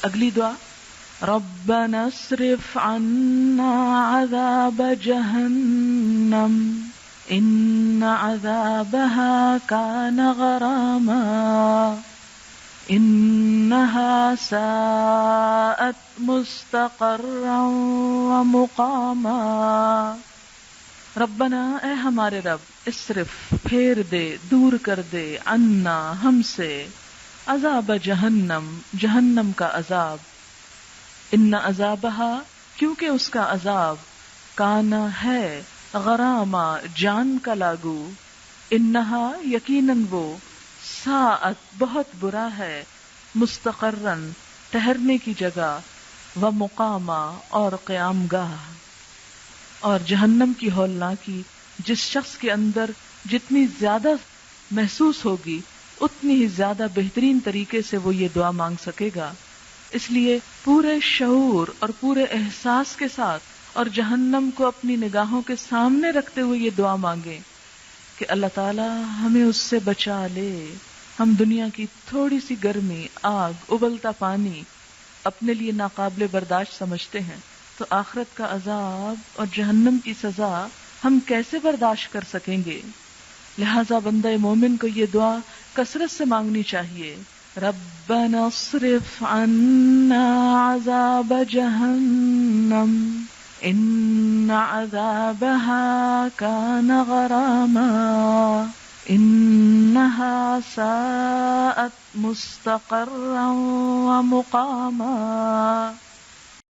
اگلی دعا ربنا اصرف عنا عذاب جہنم ان عذابها كان غراما انها ساءت مستقرا ومقاما۔ ربنا اے ہمارے رب، اصرف پھیر دے، دور کر دے، عنا ہم سے، عذاب جہنم جہنم کا عذاب، ان عذابها کیونکہ اس کا عذاب، کانا ہے، غراما جان کا لاگو، انہا یقیناً وہ، ساعت بہت برا ہے، مستقرن ٹھہرنے کی جگہ، و مقاما اور قیام گاہ۔ اور جہنم کی ہولناکی جس شخص کے اندر جتنی زیادہ محسوس ہوگی اتنی ہی زیادہ بہترین طریقے سے وہ یہ دعا مانگ سکے گا۔ اس لیے پورے شعور اور پورے احساس کے ساتھ اور جہنم کو اپنی نگاہوں کے سامنے رکھتے ہوئے یہ دعا مانگیں کہ اللہ تعالی ہمیں اس سے بچا لے۔ ہم دنیا کی تھوڑی سی گرمی، آگ، ابلتا پانی اپنے لیے ناقابل برداشت سمجھتے ہیں، تو آخرت کا عذاب اور جہنم کی سزا ہم کیسے برداشت کر سکیں گے؟ لہذا بندہ مومن کو یہ دعا کثرت سے مانگنی چاہیے، ربنا اصرف عنا عذاب جہنم ان عذابها كان غراما انها ساءت مستقرا ومقاما۔